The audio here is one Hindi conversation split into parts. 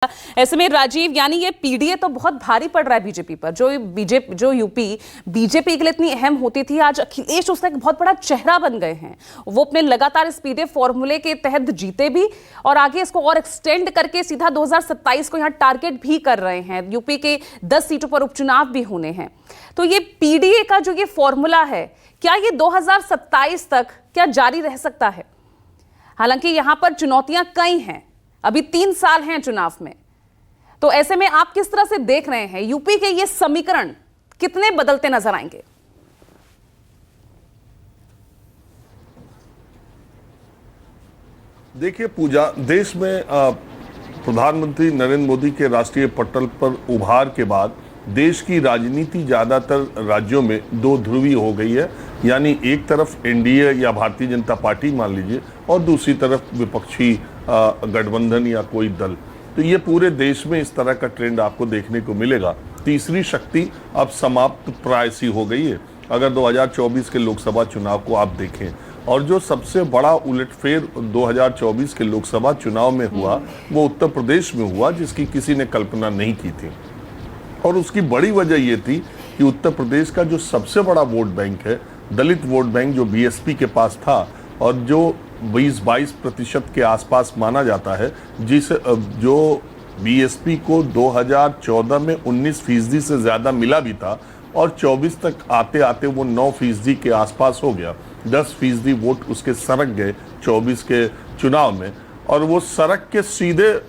ऐसे में राजीव, यानी ये पीडीए तो बहुत भारी पड़ रहा है बीजेपी पर। जो यूपी बीजेपी के लिए इतनी अहम होती थी, आज अखिलेश उसका एक बहुत बड़ा चेहरा बन गए हैं। वो अपने लगातार इस पीडीए फॉर्मूले के तहत जीते भी और आगे इसको और एक्सटेंड करके सीधा 2027 को यहाँ टारगेट भी कर रहे हैं। यूपी के 10 सीटों पर उपचुनाव भी होने हैं। तो ये पीडीए का जो ये फॉर्मूला है, क्या ये 2027 तक क्या जारी रह सकता है? हालांकि यहां पर चुनौतियां कई हैं, अभी 3 साल हैं चुनाव में। तो ऐसे में आप किस तरह से देख रहे हैं यूपी के ये समीकरण कितने बदलते नजर आएंगे? देखिए पूजा, देश में प्रधानमंत्री नरेंद्र मोदी के राष्ट्रीय पटल पर उभार के बाद देश की राजनीति ज्यादातर राज्यों में दो ध्रुवीय हो गई है। यानी एक तरफ एनडीए या भारतीय जनता पार्टी मान लीजिए, और दूसरी तरफ विपक्षी गठबंधन या कोई दल। तो ये पूरे देश में इस तरह का ट्रेंड आपको देखने को मिलेगा। तीसरी शक्ति अब समाप्त प्राय सी हो गई है। अगर 2024 के लोकसभा चुनाव को आप देखें, और जो सबसे बड़ा उलटफेर 2024 के लोकसभा चुनाव में हुआ वो उत्तर प्रदेश में हुआ, जिसकी किसी ने कल्पना नहीं की थी। और उसकी बड़ी वजह ये थी कि उत्तर प्रदेश का जो सबसे बड़ा वोट बैंक है, दलित वोट बैंक, जो बीएसपी के पास था और जो 20-22% के आसपास माना जाता है, जो बीएसपी को 2014 में 19% से ज़्यादा मिला भी था, और 24 तक आते आते वो 9% के आसपास हो गया। 10% वोट उसके सरक गए 24 के चुनाव में, और वो सरक के सीधे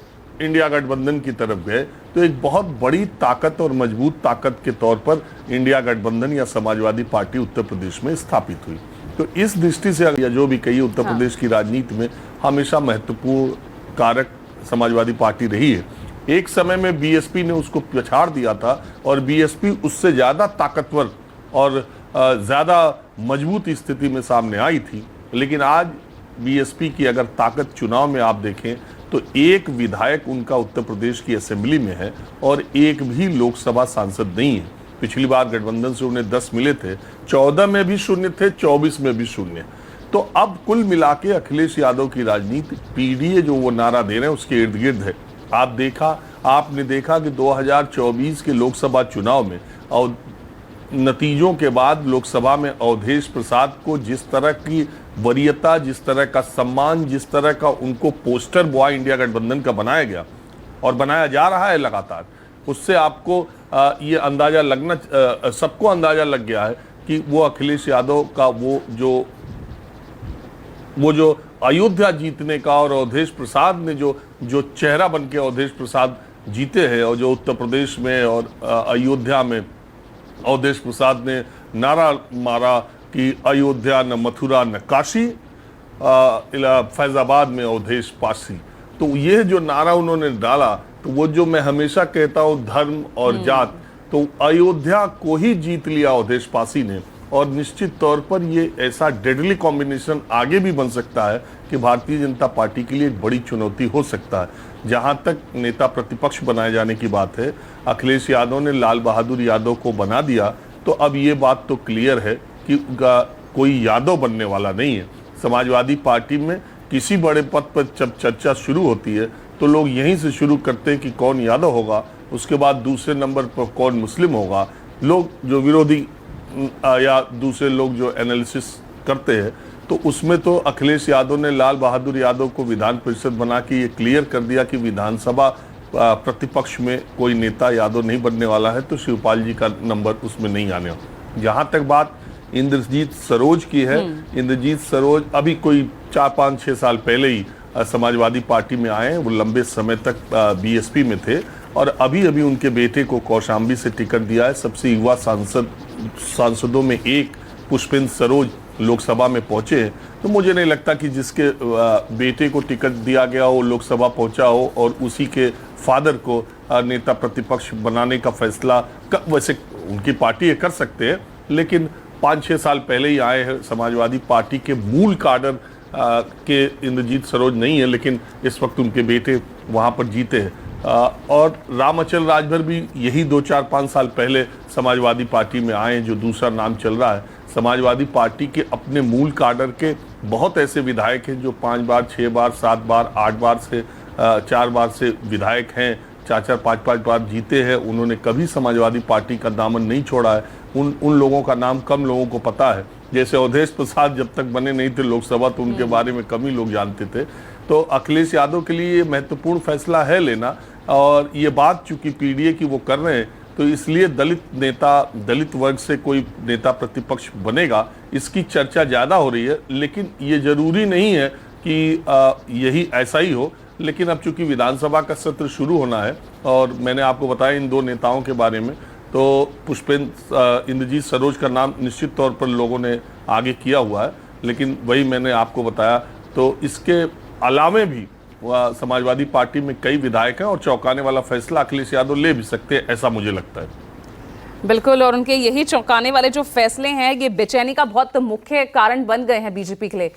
इंडिया गठबंधन की तरफ गए। तो एक बहुत बड़ी ताकत और मजबूत ताकत के तौर पर इंडिया गठबंधन या समाजवादी पार्टी उत्तर प्रदेश में स्थापित हुई। तो इस दृष्टि से या जो भी कही, उत्तर प्रदेश की राजनीति में हमेशा महत्वपूर्ण कारक समाजवादी पार्टी रही है। एक समय में बीएसपी ने उसको पछाड़ दिया था, और बीएसपी उससे ज्यादा ताकतवर और ज्यादा मजबूत स्थिति में सामने आई थी। लेकिन आज बीएसपी की अगर ताकत चुनाव में आप देखें तो एक विधायक उनका उत्तर प्रदेश की असेंबली में है, और एक भी लोकसभा सांसद नहीं है। पिछली बार गठबंधन से उन्हें 10 मिले थे, 14 में भी शून्य थे, 24 में भी शून्य। तो अब कुल मिला के अखिलेश यादव की राजनीति पीडीए जो वो नारा दे रहे हैं उसके इर्द गिर्द है। आपने देखा कि 2024 के लोकसभा चुनाव में और नतीजों के बाद लोकसभा में अवधेश प्रसाद को जिस तरह की वरीयता, जिस तरह का सम्मान, जिस तरह का उनको पोस्टर बॉय इंडिया गठबंधन का बनाया गया और बनाया जा रहा है लगातार, उससे आपको ये अंदाजा लगना, सबको अंदाजा लग गया है कि वो अखिलेश यादव का वो जो अयोध्या जीतने का, और अवधेश प्रसाद ने जो चेहरा बन के अवधेश प्रसाद जीते हैं, और जो उत्तर प्रदेश में और अयोध्या में अवधेश प्रसाद ने नारा मारा कि अयोध्या न मथुरा न काशी, फैजाबाद में अवधेश पासी। तो ये जो नारा उन्होंने डाला, तो वो जो मैं हमेशा कहता हूँ धर्म और जात, तो अयोध्या को ही जीत लिया अवधेश पासी ने। और निश्चित तौर पर ये ऐसा डेडली कॉम्बिनेशन आगे भी बन सकता है कि भारतीय जनता पार्टी के लिए एक बड़ी चुनौती हो सकता है। जहां तक नेता प्रतिपक्ष बनाए जाने की बात है, अखिलेश यादव ने लाल बहादुर यादव को बना दिया, तो अब ये बात तो क्लियर है कि कोई यादव बनने वाला नहीं है। समाजवादी पार्टी में किसी बड़े पद पर जब चर्चा शुरू होती है तो लोग यहीं से शुरू करते हैं कि कौन यादव होगा, उसके बाद दूसरे नंबर पर कौन मुस्लिम होगा। लोग जो विरोधी या दूसरे लोग जो एनालिसिस करते हैं, तो उसमें तो अखिलेश यादव ने लाल बहादुर यादव को विधान परिषद बना के ये क्लियर कर दिया कि विधानसभा प्रतिपक्ष में कोई नेता यादव नहीं बनने वाला है, तो शिवपाल जी का नंबर उसमें नहीं आने। जहाँ तक बात इंद्रजीत सरोज की है, इंद्रजीत सरोज अभी कोई 4-5-6 साल पहले ही समाजवादी पार्टी में आए हैं। वो लंबे समय तक बीएसपी में थे, और अभी अभी उनके बेटे को कौशाम्बी से टिकट दिया है। सबसे युवा सांसदों में एक पुष्पेंद्र सरोज लोकसभा में पहुंचे हैं। तो मुझे नहीं लगता कि जिसके बेटे को टिकट दिया गया हो लोकसभा पहुंचा हो, और उसी के फादर को नेता प्रतिपक्ष बनाने का फैसला वैसे उनकी पार्टी कर सकते हैं, लेकिन 5-6 साल पहले ही आए हैं। समाजवादी पार्टी के मूल काडर के इंद्रजीत सरोज नहीं है, लेकिन इस वक्त उनके बेटे वहाँ पर जीते हैं। और रामअचल राजभर भी यही 2-4-5 साल पहले समाजवादी पार्टी में आए, जो दूसरा नाम चल रहा है। समाजवादी पार्टी के अपने मूल काडर के बहुत ऐसे विधायक हैं जो 5 बार, 6 बार, 7 बार, 8 बार से 4 बार से विधायक हैं, 4-4, 5-5 बार जीते हैं, उन्होंने कभी समाजवादी पार्टी का दामन नहीं छोड़ा है। उन लोगों का नाम कम लोगों को पता है। जैसे अवधेश प्रसाद जब तक बने नहीं थे लोकसभा, तो उनके बारे में कम ही लोग जानते थे। तो अखिलेश यादव के लिए ये महत्वपूर्ण फैसला है लेना, और ये बात चूंकि पीडीए की वो कर रहे हैं, तो इसलिए दलित नेता, दलित वर्ग से कोई नेता प्रतिपक्ष बनेगा, इसकी चर्चा ज़्यादा हो रही है। लेकिन ये जरूरी नहीं है कि यही ऐसा ही हो। लेकिन अब चूंकि विधानसभा का सत्र शुरू होना है, और मैंने आपको बताया इन 2 नेताओं के बारे में, तो पुष्पेंद्र इंद्रजीत सरोज का नाम निश्चित तौर पर लोगों ने आगे किया हुआ है। लेकिन वही मैंने आपको बताया, तो इसके अलावे भी समाजवादी पार्टी में कई विधायक हैं, और चौंकाने वाला फैसला अखिलेश यादव ले भी सकते हैं, ऐसा मुझे लगता है। बिल्कुल, और उनके यही चौंकाने वाले जो फैसले हैं, ये बेचैनी का बहुत मुख्य कारण बन गए हैं बीजेपी के लिए।